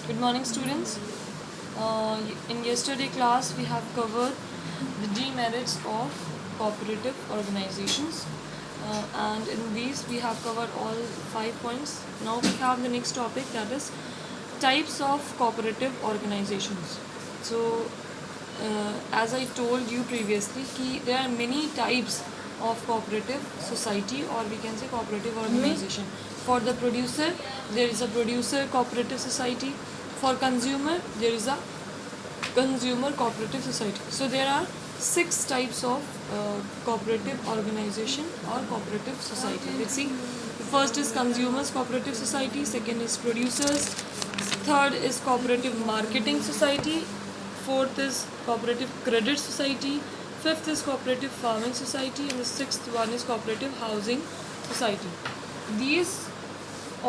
Good morning, students. In yesterday class, we have covered the demerits of cooperative organizations, and in these we have covered all 5 points. Now we have the next topic, that is types of cooperative organizations. So, as I told you previously, there are many types of cooperative society, or we can say cooperative organization. For the producer, there is a producer cooperative society. For consumer, there is a consumer cooperative society. So there are 6 types of cooperative organization or cooperative society. Let's see. The first is consumers cooperative society. Second is producers. Third is cooperative marketing society. Fourth is cooperative credit society. Fifth is cooperative farming society, and the sixth one is cooperative housing society. These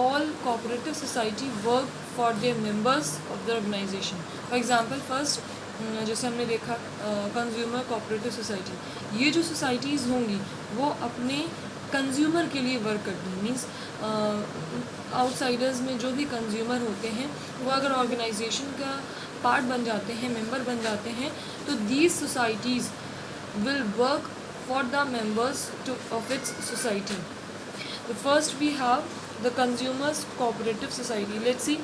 all cooperative society work for their members of the organization. For example, first जैसे हमने देखा consumer cooperative society, ये जो societies होंगी वो अपने consumer के लिए वर्क करती हैं. मीन्स आउटसाइडर्स में जो भी कंज्यूमर होते हैं वो अगर ऑर्गेनाइजेशन का पार्ट बन जाते हैं, मेंबर बन जाते हैं, तो these societies will work for the members of its society. The first we have the consumers cooperative society. Let's see.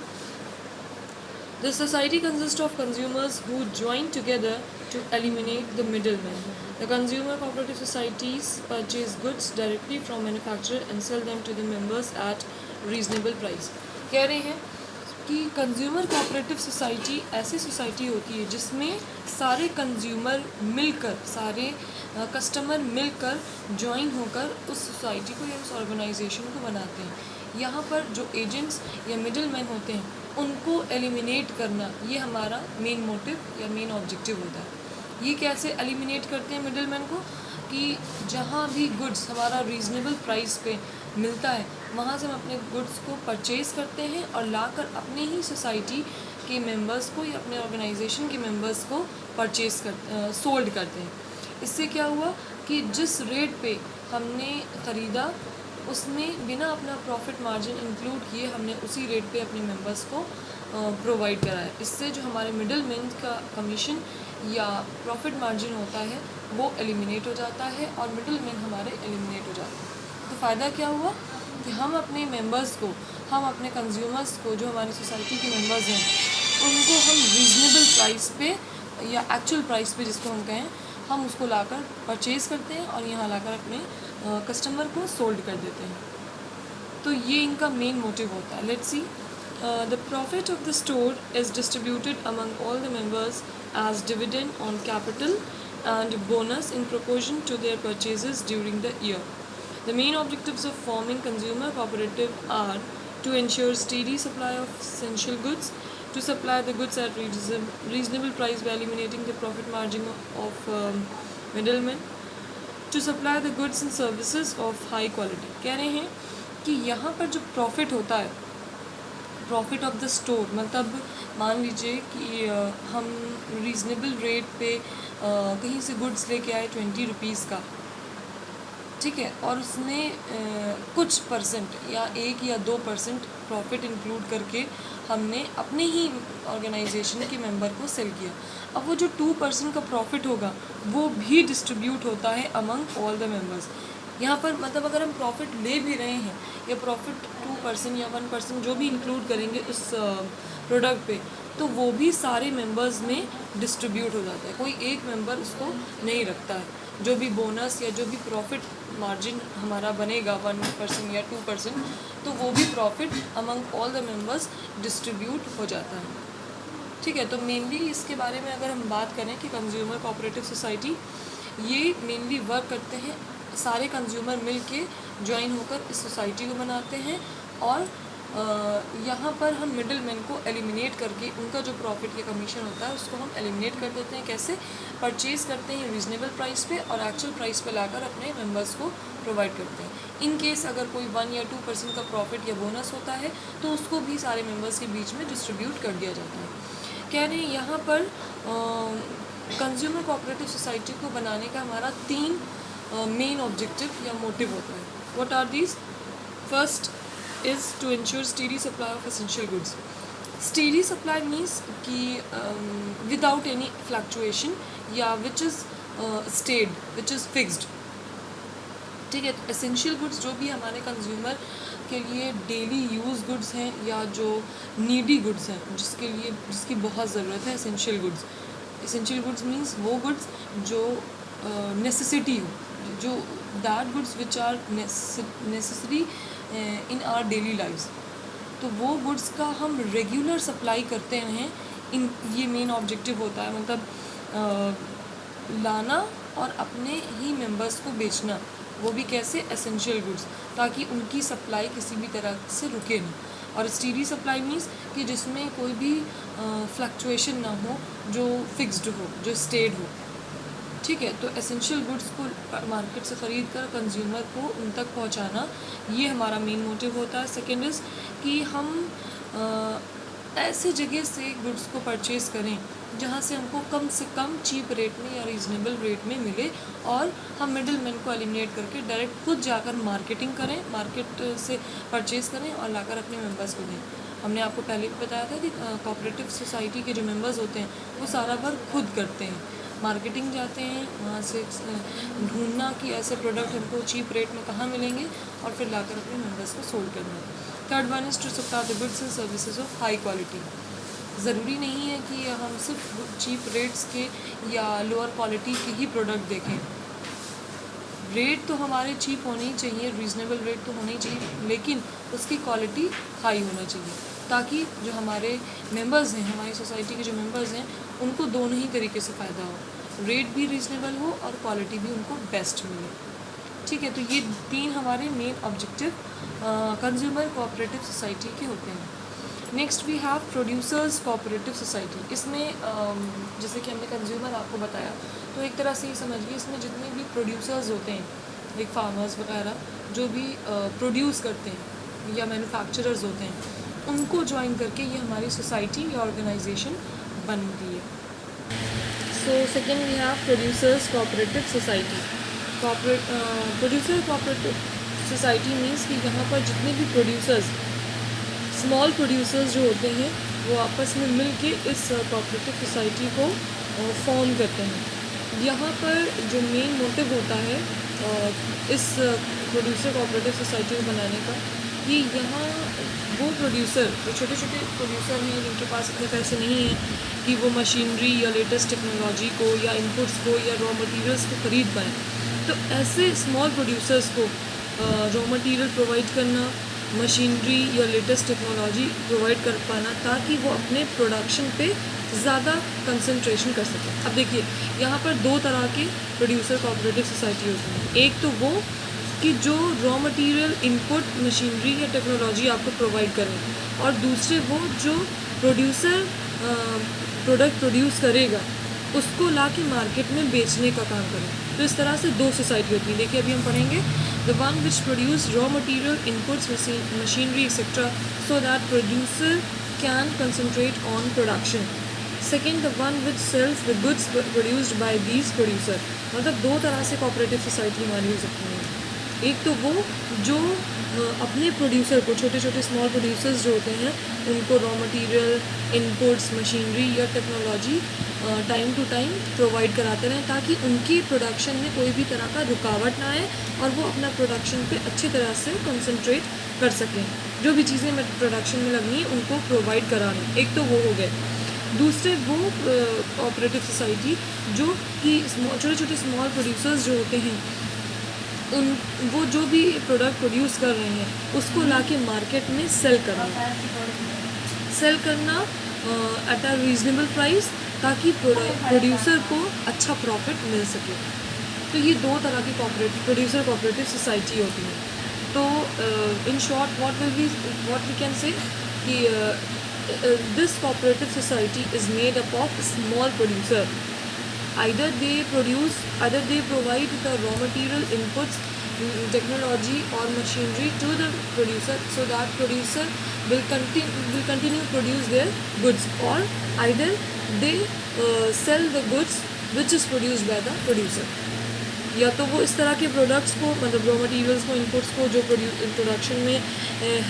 The society consists of consumers who join together to eliminate the middlemen. The consumer cooperative societies purchase goods directly from manufacturer and sell them to the members at reasonable price. कह रहे हैं कि consumer cooperative society ऐसी society होती है जिसमें सारे consumer मिलकर, सारे कस्टमर मिलकर ज्वाइन होकर उस सोसाइटी को या उस ऑर्गेनाइजेशन को बनाते हैं. यहाँ पर जो एजेंट्स या मिडिल मैन होते हैं उनको एलिमिनेट करना, ये हमारा मेन मोटिव या मेन ऑब्जेक्टिव होता है. ये कैसे एलिमिनेट करते हैं मिडिल मैन को, कि जहाँ भी गुड्स हमारा रीज़नेबल प्राइस पे मिलता है वहाँ से हम अपने गुड्स को परचेज़ करते हैं और लाकर अपने ही सोसाइटी के मेंबर्स को या अपने ऑर्गेनाइजेशन के मेंबर्स को सोल्ड करते हैं. इससे क्या हुआ कि जिस रेट पे हमने ख़रीदा उसमें बिना अपना प्रॉफिट मार्जिन इंक्लूड किए हमने उसी रेट पे अपने मेंबर्स को प्रोवाइड कराया. इससे जो हमारे मिडिल मैन का कमीशन या प्रॉफिट मार्जिन होता है वो एलिमिनेट हो जाता है और मिडिल मैन हमारे एलिमिनेट हो जाते हैं. तो फ़ायदा क्या हुआ कि हम अपने मेंबर्स को, हम अपने कंज्यूमर्स को, जो हमारी सोसाइटी के मेंबर्स हैं, उनको हम रीज़नेबल प्राइस पे या एक्चुअल प्राइस पे जिसको हम कहें, हम उसको लाकर परचेज़ करते हैं और यहाँ लाकर अपने कस्टमर को सोल्ड कर देते हैं. तो ये इनका मेन मोटिव होता है. Let's see. The profit of the store is distributed among all the members as dividend on capital and bonus in proportion to their purchases during the year. The main objectives of forming consumer cooperative are to ensure steady supply of essential goods, to supply the goods at reasonable price by eliminating the profit margin of middlemen, to supply the goods and services of high quality. कह रहे हैं कि यहाँ पर जो profit होता है, profit of the store, मतलब मान लीजिए कि हम रीज़नेबल रेट पे कहीं से गुड्स लेके आए 20 रुपीज़ का, ठीक है, और उसमें कुछ परसेंट या 1 या 2% प्रॉफिट इंक्लूड करके हमने अपने ही ऑर्गेनाइजेशन के मेंबर को सेल किया. अब वो जो 2% का प्रॉफिट होगा वो भी डिस्ट्रीब्यूट होता है अमंग ऑल द मेंबर्स. यहाँ पर मतलब अगर हम प्रॉफिट ले भी रहे हैं या प्रॉफिट 2% या 1% जो भी इंक्लूड करेंगे उस प्रोडक्ट पे, तो वो भी सारे मेंबर्स में डिस्ट्रीब्यूट हो जाता है. कोई एक मेंबर उसको नहीं रखता है. जो भी बोनस या जो भी प्रॉफिट मार्जिन हमारा बनेगा 1% या 2%, तो वो भी profit among all the members distribute हो जाता है. ठीक है. तो मेनली इसके बारे में अगर हम बात करें कि कंज्यूमर कोऑपरेटिव सोसाइटी ये मेनली वर्क करते हैं, सारे कंज्यूमर मिल के ज्वाइन होकर इस सोसाइटी को बनाते हैं और यहाँ पर हम मिडिल मैन को एलिमिनेट करके उनका जो प्रॉफिट या कमीशन होता है उसको हम एलिमिनेट कर देते हैं. कैसे? परचेज़ करते हैं रीज़नेबल प्राइस पे और एक्चुअल प्राइस पे लाकर अपने मेंबर्स को प्रोवाइड करते हैं. इन केस अगर कोई 1 या 2% का प्रॉफिट या बोनस होता है तो उसको भी सारे मेंबर्स के बीच में डिस्ट्रीब्यूट कर दिया जाता है. कह रहे हैं यहाँ पर कंज्यूमर कोऑपरेटिव सोसाइटी को बनाने का हमारा 3 मेन ऑब्जेक्टिव या मोटिव होता है. What are these? First is to ensure steady supply of essential goods. Steady supply means कि विदाउट एनी फ्लक्चुएशन या which is steady, which is fixed. ठीक है, तो एसेंशियल गुड्स जो भी हमारे कंज्यूमर के लिए डेली यूज़ गुड्स हैं या जो नीडी गुड्स हैं, जिसकी बहुत ज़रूरत है, essential goods. Essential goods means वो गुड्स जो नेसेसिटी हो, जो that goods which are necessary in our daily lifes. तो वो गुड्स का हम रेगुलर सप्लाई करते हैं। ये मेन ऑब्जेक्टिव होता है, मतलब लाना और अपने ही मेंबर्स को बेचना, वो भी कैसे, एसेंशियल गुड्स, ताकि उनकी सप्लाई किसी भी तरह से रुके नहीं। और स्टेडी सप्लाई मीन्स कि जिसमें कोई भी फ्लक्चुएशन ना हो, जो फिक्स्ड हो, जो स्टेड हो। ठीक है, तो एसेंशियल गुड्स को मार्केट से ख़रीद कर कंज्यूमर को उन तक पहुंचाना, ये हमारा मेन मोटिव होता है। सेकेंड इज़ कि हम ऐसे जगह से गुड्स को परचेज़ करें जहाँ से हमको कम से कम चीप रेट में या रीज़नेबल रेट में मिले, और हम मिडिल मैन को एलिमिनेट करके डायरेक्ट खुद जाकर मार्केटिंग करें, मार्केट से परचेज़ करें और लाकर अपने मेंबर्स को दें। हमने आपको पहले भी बताया था कि कोऑपरेटिव सोसाइटी के जो मेंबर्स होते हैं वो सारा वर्क खुद करते हैं, मार्केटिंग जाते हैं, वहाँ से ढूंढना कि ऐसे प्रोडक्ट हमको चीप रेट में कहाँ मिलेंगे और फिर लाकर अपने मेंबर्स को सोल्ड करना। Third one is to supply the goods and services of high quality. ज़रूरी नहीं है कि हम सिर्फ चीप रेट्स के या लोअर क्वालिटी के ही प्रोडक्ट देखें। रेट तो हमारे चीप होने ही चाहिए, रीज़नेबल रेट तो होने ही चाहिए, लेकिन उसकी क्वालिटी हाई होना चाहिए, ताकि जो हमारे मेंबर्स हैं, हमारी सोसाइटी के जो मेंबर्स हैं, उनको दोनों ही तरीके से फ़ायदा हो, रेट भी रीज़नेबल हो और क्वालिटी भी उनको बेस्ट मिले। ठीक है, तो ये 3 हमारे main objective consumer cooperative society के होते हैं। Next we have producers cooperative society. इसमें जैसे कि हमने कंज्यूमर आपको बताया, तो एक तरह से ये समझिए इसमें जितने भी प्रोड्यूसर्स होते हैं, लाइक फार्मर्स वगैरह, जो भी प्रोड्यूस करते हैं या मैन्युफैक्चरर्स होते हैं, उनको ज्वाइन करके ये हमारी सोसाइटी या ऑर्गेनाइजेशन बनती है। So second we have producers cooperative society. Producer cooperative society means कि यहाँ पर जितने भी प्रोड्यूसर्स, स्मॉल प्रोड्यूसर्स जो होते हैं, वो आपस में मिल के इस कोऑपरेटिव सोसाइटी को फॉर्म करते हैं। यहाँ पर जो मेन मोटिव होता है इस प्रोड्यूसर कोऑपरेटिव सोसाइटी को बनाने का, कि यहाँ वो प्रोड्यूसर, जो छोटे छोटे प्रोड्यूसर हैं जिनके पास इतने पैसे नहीं हैं कि वो मशीनरी या लेटेस्ट टेक्नोलॉजी को या इनपुट्स को या रॉ मटेरियल्स को ख़रीद पाएँ, तो ऐसे स्मॉल प्रोड्यूसर्स को रॉ मटेरियल प्रोवाइड करना, मशीनरी या लेटेस्ट टेक्नोलॉजी प्रोवाइड कर पाना, ताकि वो अपने प्रोडक्शन पे ज़्यादा कंसंट्रेशन कर सकें। अब देखिए, यहाँ पर 2 तरह के प्रोड्यूसर कोऑपरेटिव सोसाइटी होती हैं। एक तो वो कि जो रॉ मटेरियल, इनपुट, मशीनरी या टेक्नोलॉजी आपको प्रोवाइड करें, और दूसरे वो जो प्रोड्यूसर प्रोडक्ट प्रोड्यूस करेगा उसको ला के मार्केट में बेचने का काम करें। तो इस तरह से 2 सोसाइटी होती है। देखिए, अभी हम पढ़ेंगे the one which produce raw material, inputs, machinery etcetera, so that producer can concentrate on production. Second, the one which sells the goods produced by these producer. मतलब 2 तरह से कोऑपरेटिव सोसाइटी हमारी हो सकती है। एक तो वो जो अपने प्रोड्यूसर को, छोटे छोटे स्मॉल प्रोड्यूसर्स जो होते हैं, उनको रॉ मटेरियल, इनपुट्स, मशीनरी या technology time to time provide कराते रहें, ताकि उनकी प्रोडक्शन में कोई भी तरह का रुकावट ना आए और वो अपना प्रोडक्शन पे अच्छी तरह से कंसंट्रेट कर सकें। जो भी चीज़ें प्रोडक्शन में लगनी है उनको प्रोवाइड कराना, एक तो वो हो गए। दूसरे वो कोऑपरेटिव सोसाइटी जो कि छोटे छोटे स्मॉल प्रोड्यूसर्स जो होते हैं, वो जो भी प्रोडक्ट प्रोड्यूस कर रहे हैं उसको लाके मार्केट में सेल करना एट अ रीज़नेबल प्राइस, ताकि प्रोड्यूसर को अच्छा प्रॉफिट मिल सके। तो ये 2 तरह की प्रोड्यूसर कोऑपरेटिव सोसाइटी होती है। तो in short what we can say कि this cooperative society is made up of small producer. Either they provide the raw material, inputs, technology or machinery to the producer, so that producer will continue produce their goods, or either they sell the goods which is produced by the producer. या तो वो इस तरह के products को, मतलब raw materials को, inputs को जो प्रोडक्शन में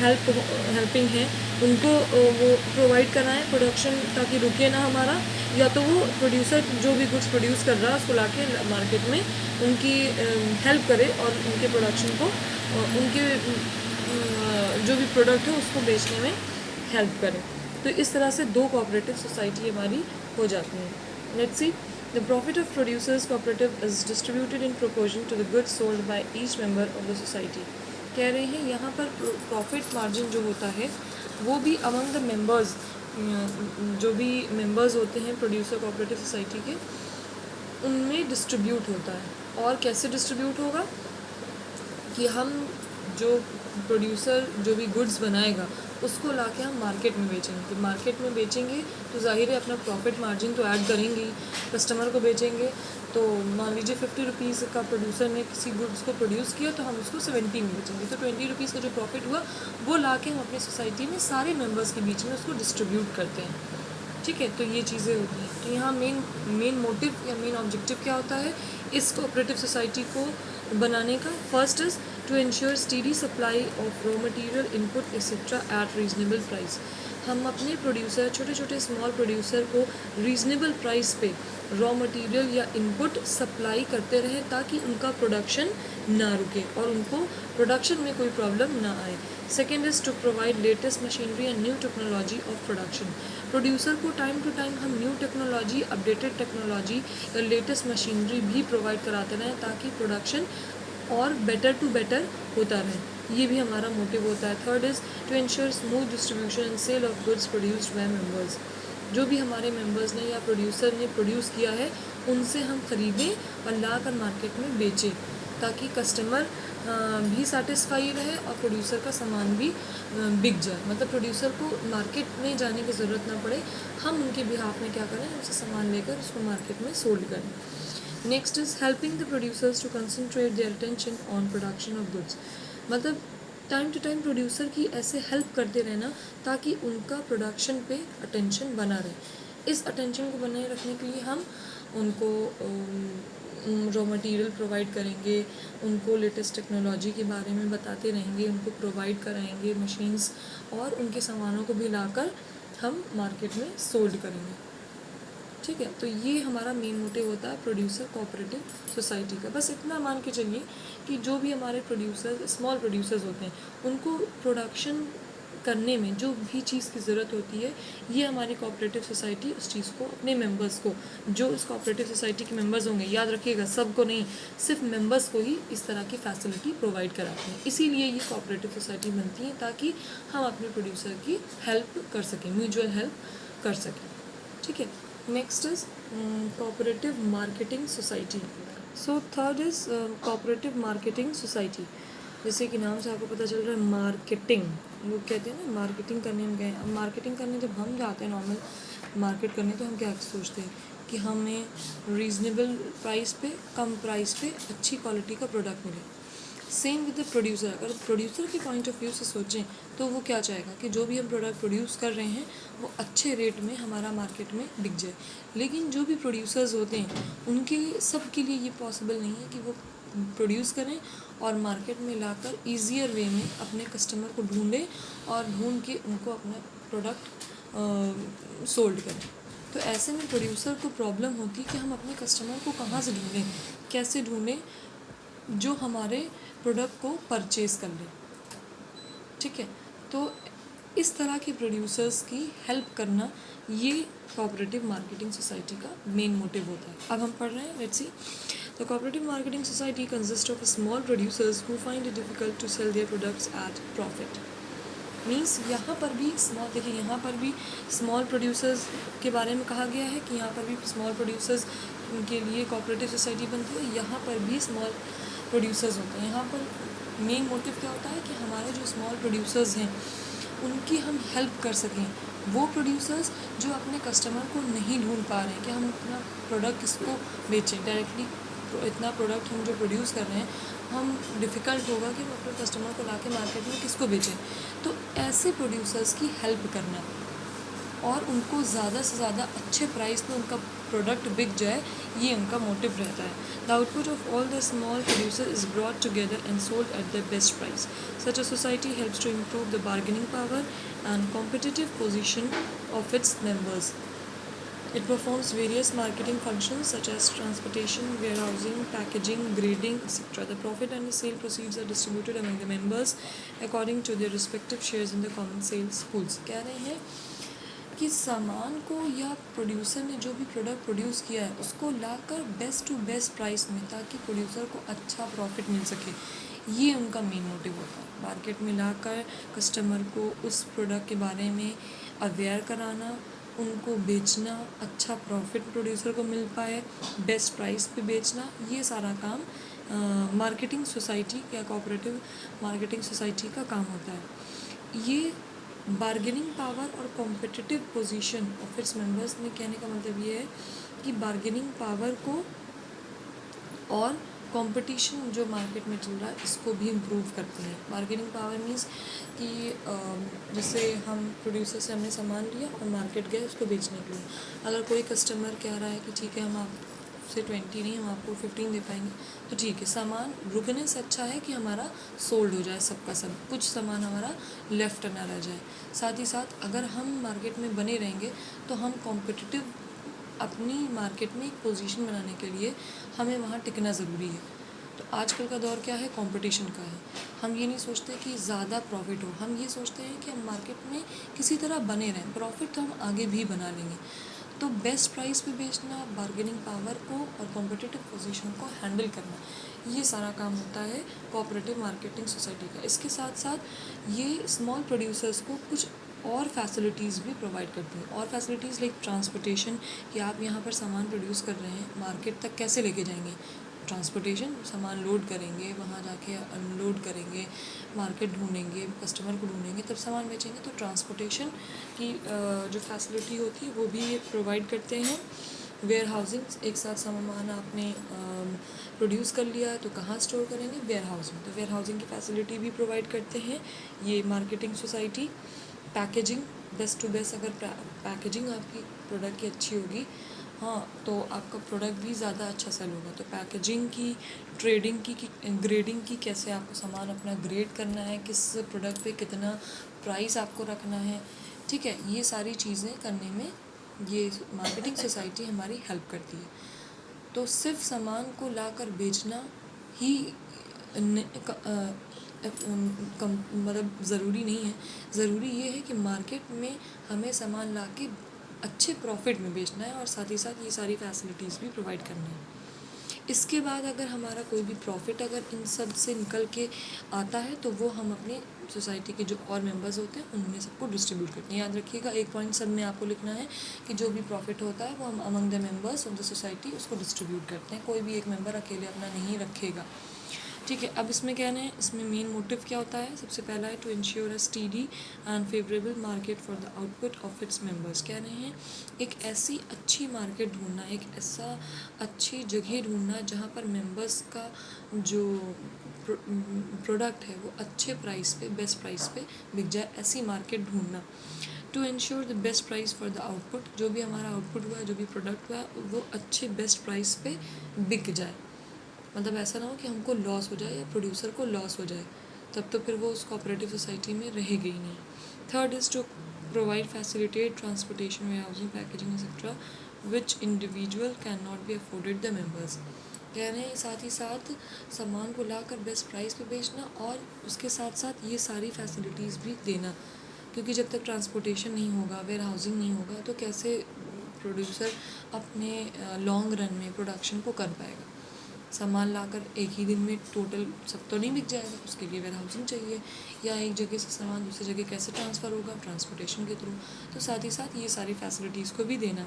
हेल्पिंग है, उनको वो प्रोवाइड कराएं प्रोडक्शन, ताकि रुके ना हमारा, या तो वो प्रोड्यूसर जो भी गुड्स प्रोड्यूस कर रहा है उसको लाके मार्केट में उनकी हेल्प करे और उनके प्रोडक्शन को उनके जो भी प्रोडक्ट है उसको बेचने में हेल्प करे। तो इस तरह से दो कोऑपरेटिव सोसाइटी हमारी हो जाती हैं। Let's see, the profit of producers cooperative is distributed in proportion to the goods sold by each member of the society. कह रहे हैं यहाँ पर प्रॉफिट मार्जिन जो होता है वो भी अमंग द मेंबर्स, जो भी मेंबर्स होते हैं प्रोड्यूसर कोऑपरेटिव सोसाइटी के, उनमें डिस्ट्रीब्यूट होता है। और कैसे डिस्ट्रीब्यूट होगा कि हम जो प्रोड्यूसर जो भी गुड्स बनाएगा उसको लाके हम मार्केट में बेचेंगे। तो मार्केट में बेचेंगे तो जाहिर है अपना प्रॉफिट मार्जिन तो ऐड करेंगे ही, कस्टमर को बेचेंगे। तो मान लीजिए 50 रुपीज़ का प्रोड्यूसर ने किसी गुड्स को प्रोड्यूस किया तो हम उसको 70 में बेचेंगे, तो 20 रुपीज़ का जो प्रॉफिट हुआ वो लाके हम अपनी सोसाइटी में सारे मेम्बर्स के बीच में उसको डिस्ट्रीब्यूट करते हैं। ठीक है, तो ये चीज़ें होती हैं। तो यहाँ मेन मोटिव या मेन ऑब्जेक्टिव क्या होता है इस कोऑपरेटिव सोसाइटी को बनाने का? First is to ensure steady supply of raw material, input etcetera at reasonable price. हम अपने प्रोड्यूसर, छोटे छोटे स्मॉल प्रोड्यूसर को रीजनेबल प्राइस पे रॉ मटेरियल या इनपुट सप्लाई करते रहें ताकि उनका प्रोडक्शन ना रुके और उनको प्रोडक्शन में कोई प्रॉब्लम ना आए। Second is to provide latest machinery and new technology of production. Producer को टाइम टू टाइम हम न्यू टेक्नोलॉजी, अपडेटेड टेक्नोलॉजी या लेटेस्ट मशीनरी भी प्रोवाइड कराते रहें ताकि प्रोडक्शन और बेटर टू बेटर होता रहे। ये भी हमारा मोटिव होता है। Third is to ensure smooth distribution and sale of goods produced by members. जो भी हमारे मेंबर्स ने या प्रोड्यूसर ने प्रोड्यूस किया है उनसे हम ख़रीदें और ला कर मार्केट में बेचें ताकि कस्टमर भी सेटिस्फाई रहे और प्रोड्यूसर का सामान भी बिक जाए। मतलब प्रोड्यूसर को मार्केट में जाने की ज़रूरत ना पड़े, हम उनके बिहाफ में क्या करें, उनसे सामान लेकर उसको मार्केट में सोल्ड करें। Next is helping the producers to concentrate their attention on production of goods. मतलब टाइम टू टाइम प्रोड्यूसर की ऐसे हेल्प करते रहना ताकि उनका प्रोडक्शन पे अटेंशन बना रहे। इस अटेंशन को बनाए रखने के लिए हम उनको रॉ मटेरियल प्रोवाइड करेंगे, उनको लेटेस्ट टेक्नोलॉजी के बारे में बताते रहेंगे, उनको प्रोवाइड कराएंगे मशीन्स और उनके सामानों को भी लाकर हम मार्केट में सोल्ड करेंगे। ठीक है, तो ये हमारा मेन मोटिव होता है प्रोड्यूसर कोऑपरेटिव सोसाइटी का। बस इतना मान के चलिए कि जो भी हमारे प्रोड्यूसर, स्मॉल प्रोड्यूसर्स होते हैं, उनको प्रोडक्शन करने में जो भी चीज़ की ज़रूरत होती है, ये हमारी कोऑपरेटिव सोसाइटी उस चीज़ को अपने मेंबर्स को, जो इस कोऑपरेटिव सोसाइटी के मेंबर्स होंगे, याद रखिएगा सबको नहीं, सिर्फ मेंबर्स को ही इस तरह की फैसिलिटी प्रोवाइड कराते हैं। इसीलिए ये कोऑपरेटिव सोसाइटी बनती है ताकि हम अपने प्रोड्यूसर की हेल्प कर सकें, म्यूचुअल हेल्प कर सकें। ठीक है, next is cooperative marketing society. So third is cooperative marketing society. जैसे कि नाम से आपको पता चल रहा है मार्केटिंग, लोग कहते हैं ना मार्केटिंग करने हम गए। अब मार्केटिंग करने जब हम जाते हैं नॉर्मल मार्केट करने, तो हम क्या सोचते हैं कि हमें रीज़नेबल प्राइस पे, कम प्राइस पे अच्छी क्वालिटी का प्रोडक्ट मिले। Same with the producer. अगर प्रोड्यूसर के पॉइंट ऑफ व्यू से सोचें तो वो क्या चाहेगा कि जो भी हम प्रोडक्ट प्रोड्यूस कर रहे हैं वो अच्छे रेट में हमारा मार्केट में बिक जाए। लेकिन जो भी प्रोड्यूसर्स होते हैं उनके सब के लिए ये पॉसिबल नहीं है कि वो प्रोड्यूस करें और मार्केट में लाकर ईजियर वे में अपने कस्टमर को ढूंढें और ढूंढ के उनको अपना प्रोडक्ट सोल्ड करें। तो ऐसे में प्रोड्यूसर को प्रॉब्लम होती है कि हम अपने कस्टमर को कहाँ से ढूंढें, कैसे ढूंढें जो हमारे प्रोडक्ट को परचेज़ कर ले। ठीक है, तो इस तरह के प्रोड्यूसर्स की हेल्प करना ये कोऑपरेटिव मार्केटिंग सोसाइटी का मेन मोटिव होता है। अब हम पढ़ रहे हैं, let's see. The cooperative marketing society consist of small producers who find it difficult to sell their products at profit. Means यहाँ पर भी स्मॉल, देखिए यहाँ पर भी स्मॉल प्रोड्यूसर्स के बारे में कहा गया है कि यहाँ पर भी स्मॉल प्रोड्यूसर्स के लिए कोऑपरेटिव सोसाइटी बनती है। यहाँ पर भी स्मॉल प्रोड्यूसर्स होते हैं। यहाँ पर मेन मोटिव क्या होता है कि हमारे जो स्मॉल प्रोड्यूसर्स हैं उनकी हम हेल्प कर सकें। वो प्रोड्यूसर्स जो अपने कस्टमर को नहीं ढूंढ पा रहे हैं कि हम अपना प्रोडक्ट किसको बेचें डायरेक्टली, इतना प्रोडक्ट हम जो प्रोड्यूस कर रहे हैं हम डिफ़िकल्ट होगा कि हम अपने कस्टमर को लाके मार्केट में किसको बेचें। तो ऐसे प्रोड्यूसर्स की हेल्प करना और उनको ज़्यादा से ज़्यादा अच्छे प्राइस पे उनका प्रोडक्ट बिक जाए, ये उनका मोटिव रहता है। The output of all the small producer is brought together and sold at the best price. Such a society helps to improve the bargaining power and competitive position of its members. It performs various marketing functions such as transportation, warehousing, packaging, grading, etc. The profit and the sale proceeds are distributed among the members according to their respective shares in the common sales pools. कह रहे हैं कि सामान को या producer ने जो भी प्रोडक्ट प्रोड्यूस किया है उसको लाकर बेस्ट टू बेस्ट प्राइस में, ताकि प्रोड्यूसर को अच्छा प्रॉफिट मिल सके, ये उनका मेन मोटिव होता है। मार्केट में लाकर कस्टमर को उस प्रोडक्ट के बारे में अवेयर कराना, उनको बेचना, अच्छा प्रॉफिट प्रोड्यूसर को मिल पाए, बेस्ट प्राइस पे बेचना, ये सारा काम मार्केटिंग सोसाइटी या कोऑपरेटिव मार्केटिंग सोसाइटी का काम होता है। ये बार्गेनिंग पावर और competitive position of its members में कहने का मतलब ये है कि बार्गेनिंग पावर को और कंपटीशन जो मार्केट में चल रहा है इसको भी इम्प्रूव करते हैं। बार्गेनिंग पावर मीन्स कि जैसे हम प्रोड्यूसर से हमने सामान लिया और मार्केट गए उसको बेचने के लिए, अगर कोई कस्टमर कह रहा है कि ठीक है हम आपसे 20 नहीं, हम आपको 15 दे पाएंगे, तो ठीक है, सामान रुकने से अच्छा है कि हमारा सोल्ड हो जाए सबका सब, कुछ सामान हमारा लेफ्ट ना रह जाए। साथ ही साथ अगर हम मार्केट में बने रहेंगे तो हम कॉम्पिटिटिव अपनी मार्केट में एक पोजीशन बनाने के लिए हमें वहाँ टिकना ज़रूरी है। तो आजकल का दौर क्या है, कंपटीशन का है। हम ये नहीं सोचते कि ज़्यादा प्रॉफिट हो, हम ये सोचते हैं कि हम मार्केट में किसी तरह बने रहें, प्रॉफिट तो हम आगे भी बना लेंगे। तो बेस्ट प्राइस पे बेचना, बार्गेनिंग पावर को और कॉम्पिटिटिव पोजीशन को हैंडल करना, ये सारा काम होता है कोऑपरेटिव मार्केटिंग सोसाइटी का। इसके साथ साथ ये स्मॉल प्रोड्यूसर्स को कुछ और फैसिलिटीज़ भी प्रोवाइड करती हैं। और फैसिलिटीज़ लाइक ट्रांसपोर्टेशन, कि आप यहाँ पर सामान प्रोड्यूस कर रहे हैं, मार्केट तक कैसे लेके जाएंगे, ट्रांसपोर्टेशन, सामान लोड करेंगे, वहाँ जाके अनलोड करेंगे, मार्केट ढूंढेंगे, कस्टमर को ढूंढेंगे, तब सामान बेचेंगे। तो ट्रांसपोर्टेशन की जो फैसिलिटी होती है वो भी ये प्रोवाइड करते हैं। वेयर हाउसिंग, एक साथ सामान आपने प्रोड्यूस कर लिया है तो कहाँ स्टोर करेंगे, वेयर हाउस में, तो वेयर हाउसिंग की फैसिलिटी भी प्रोवाइड करते हैं ये marketing society. Packaging, best to best, अगर पैकेजिंग आपकी प्रोडक्ट की अच्छी होगी, हाँ, तो आपका प्रोडक्ट भी ज़्यादा अच्छा सेल होगा। तो पैकेजिंग की, ट्रेडिंग की, ग्रेडिंग की, कैसे आपको सामान अपना ग्रेड करना है, किस प्रोडक्ट पे कितना प्राइस आपको रखना है, ठीक है, ये सारी चीज़ें करने में ये मार्केटिंग सोसाइटी हमारी हेल्प करती है। तो सिर्फ सामान को लाकर बेचना ही मतलब ज़रूरी नहीं है। ज़रूरी ये है कि मार्केट में हमें सामान ला के अच्छे प्रॉफिट में बेचना है और साथ ही साथ ये सारी फैसिलिटीज़ भी प्रोवाइड करनी है। इसके बाद अगर हमारा कोई भी प्रॉफिट अगर इन सब से निकल के आता है तो वो हम अपने सोसाइटी के जो और मेंबर्स होते हैं उनमें सबको डिस्ट्रीब्यूट करते हैं। याद रखिएगा, एक पॉइंट सब में आपको लिखना है कि जो भी प्रॉफिट होता है वो हम among the members of the society उसको डिस्ट्रीब्यूट करते हैं। कोई भी एक मेंबर अकेले अपना नहीं रखेगा, ठीक है। अब इसमें कहना है, इसमें मेन मोटिव क्या होता है, सबसे पहला है to ensure a steady and favourable market for the output of its members. कह रहे हैं एक ऐसी अच्छी मार्केट ढूंढना, एक ऐसा अच्छी जगह ढूंढना जहाँ पर मेंबर्स का जो प्रोडक्ट है वो अच्छे प्राइस पे, बेस्ट प्राइस पे बिक जाए, ऐसी मार्केट ढूंढना। To ensure the best price for the output, जो भी हमारा आउटपुट हुआ है, जो भी प्रोडक्ट हुआ है, वो अच्छे बेस्ट प्राइस पे बिक जाए। मतलब ऐसा ना हो कि हमको लॉस हो जाए या प्रोड्यूसर को लॉस हो जाए, तब तो फिर वो उस कोऑपरेटिव सोसाइटी में रहेगी ही नहीं। Third is to provide facilitate transportation, warehousing, packaging etcetera which individual can not be afforded the members. कह रहे हैं साथ ही साथ सामान को लाकर बेस्ट प्राइस पे बेचना और उसके साथ साथ ये सारी फैसिलिटीज़ भी देना, क्योंकि जब तक ट्रांसपोर्टेशन नहीं होगा, वेयर हाउसिंग नहीं होगा, तो कैसे प्रोड्यूसर अपने लॉन्ग रन में प्रोडक्शन को कर पाएगा। सामान लाकर एक ही दिन में टोटल सब तो नहीं बिक जाएगा, उसके लिए वेयर हाउसिंग चाहिए, या एक जगह से सामान दूसरी जगह कैसे ट्रांसफ़र होगा, ट्रांसपोर्टेशन के थ्रू। तो साथ ही साथ ये सारी फैसिलिटीज़ को भी देना।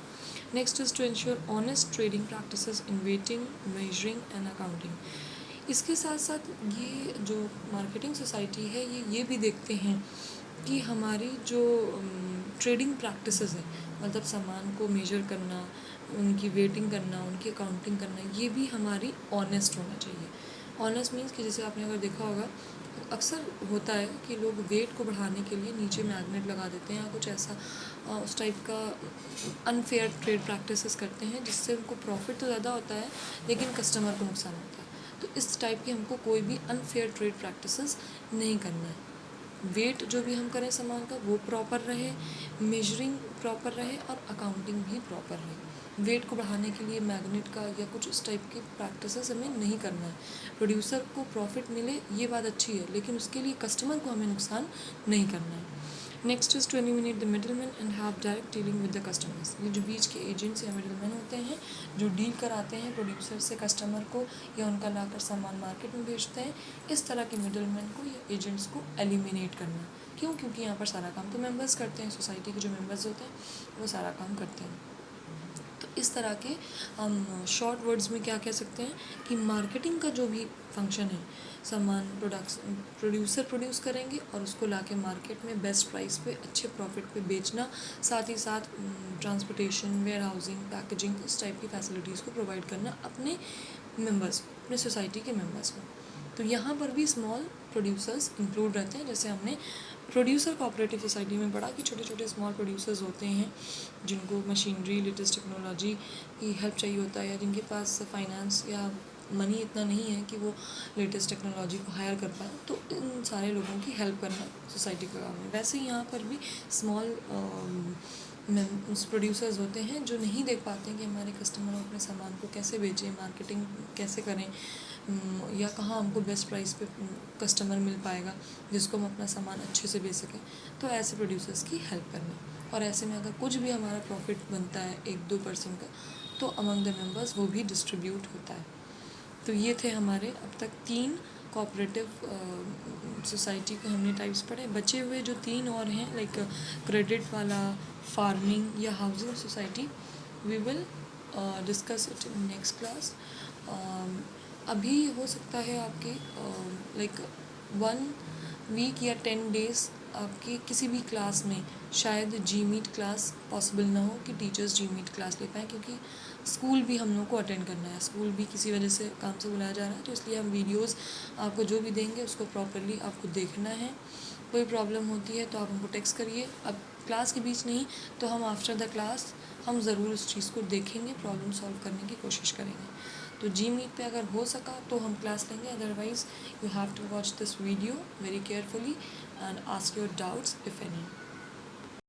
Next is to ensure honest trading practices in weighting, measuring and accounting. इसके साथ साथ ये जो मार्केटिंग सोसाइटी है ये भी देखते हैं कि हमारी जो ट्रेडिंग प्रैक्टिसेस है, मतलब सामान को मेजर करना, उनकी वेटिंग करना, उनकी अकाउंटिंग करना, ये भी हमारी ऑनेस्ट होना चाहिए। ऑनेस्ट मीन्स कि जैसे आपने अगर देखा होगा अक्सर होता है कि लोग वेट को बढ़ाने के लिए नीचे मैग्नेट लगा देते हैं या कुछ ऐसा उस टाइप का अनफेयर ट्रेड प्रैक्टिसेस करते हैं जिससे उनको प्रॉफिट तो ज़्यादा होता है लेकिन कस्टमर को नुकसान होता है। तो इस टाइप की हमको कोई भी अनफेयर ट्रेड प्रैक्टिसेस नहीं करना है। वेट जो भी हम करें सामान का वो प्रॉपर रहे, मेजरिंग प्रॉपर रहे और अकाउंटिंग भी प्रॉपर रहे। वेट को बढ़ाने के लिए मैग्नेट का या कुछ इस टाइप की प्रैक्टिसेस हमें नहीं करना है। प्रोड्यूसर को प्रॉफिट मिले ये बात अच्छी है लेकिन उसके लिए कस्टमर को हमें नुकसान नहीं करना है। Next is to eliminate the middleman and have direct dealing with the customers. ये जो बीच के एजेंट्स या मिडलमैन होते हैं जो डील कराते हैं प्रोड्यूसर से कस्टमर को या उनका लाकर सामान मार्केट में बेचते हैं, इस तरह के मिडलमैन को या एजेंट्स को एलिमिनेट करना। क्यों? क्योंकि यहाँ पर सारा काम तो मेंबर्स करते हैं, सोसाइटी के जो मेंबर्स होते हैं वो सारा काम करते हैं। तो इस तरह के हम शॉर्ट वर्ड्स में क्या कह सकते हैं कि मार्केटिंग का जो भी फंक्शन है, सामान प्रोड्यूसर प्रोड्यूस करेंगे और उसको लाके मार्केट में बेस्ट प्राइस पे अच्छे प्रॉफिट पे बेचना, साथ ही साथ ट्रांसपोर्टेशन, वेयर हाउसिंग, पैकेजिंग, इस टाइप की फैसिलिटीज़ को प्रोवाइड करना अपने मेंबर्स को, अपने सोसाइटी के मेंबर्स को। तो यहाँ पर भी स्मॉल प्रोड्यूसर्स इंक्लूड रहते हैं। जैसे हमने प्रोड्यूसर कोऑपरेटिव सोसाइटी में पढ़ा कि छोटे छोटे स्मॉल प्रोड्यूसर्स होते हैं जिनको मशीनरी, लेटेस्ट टेक्नोलॉजी की हेल्प चाहिए होता है या जिनके पास फाइनेंस या मनी इतना नहीं है कि वो लेटेस्ट टेक्नोलॉजी को हायर कर पाए, तो इन सारे लोगों की हेल्प करना सोसाइटी का काम है। वैसे ही यहाँ पर भी स्मॉल प्रोड्यूसर्स होते हैं जो नहीं देख पाते कि हमारे कस्टमर अपने सामान को कैसे बेचें, मार्केटिंग कैसे करें या कहाँ हमको बेस्ट प्राइस पे कस्टमर मिल पाएगा जिसको हम अपना सामान अच्छे से बेच सकें। तो ऐसे प्रोड्यूसर्स की हेल्प करना, और ऐसे में अगर कुछ भी हमारा प्रॉफिट बनता है 1-2% का तो अमंग द मेंबर्स वो भी डिस्ट्रीब्यूट होता है। तो ये थे हमारे अब तक 3 कोऑपरेटिव सोसाइटी के हमने टाइप्स पढ़े। बचे हुए जो 3 और हैं लाइक क्रेडिट वाला, फार्मिंग या housing society, we will discuss it in next class. अभी हो सकता है आपके लाइक 1 वीक या 10 डेज़ आपकी किसी भी क्लास में शायद जी मीट क्लास पॉसिबल ना हो कि टीचर्स जी मीट क्लास ले पाएँ, क्योंकि स्कूल भी हम लोग को अटेंड करना है। स्कूल भी किसी वजह से काम से बुलाया जा रहा है, तो इसलिए हम वीडियोस आपको जो भी देंगे उसको प्रॉपरली आपको देखना है। कोई प्रॉब्लम होती है तो आप हमको टेक्स्ट करिए। अब क्लास के बीच नहीं तो हम आफ्टर द क्लास हम ज़रूर उस चीज़ को देखेंगे, प्रॉब्लम सॉल्व करने की कोशिश करेंगे। तो जी मीट पे अगर हो सका तो हम क्लास लेंगे, otherwise you have to watch this video very carefully and ask your doubts if any.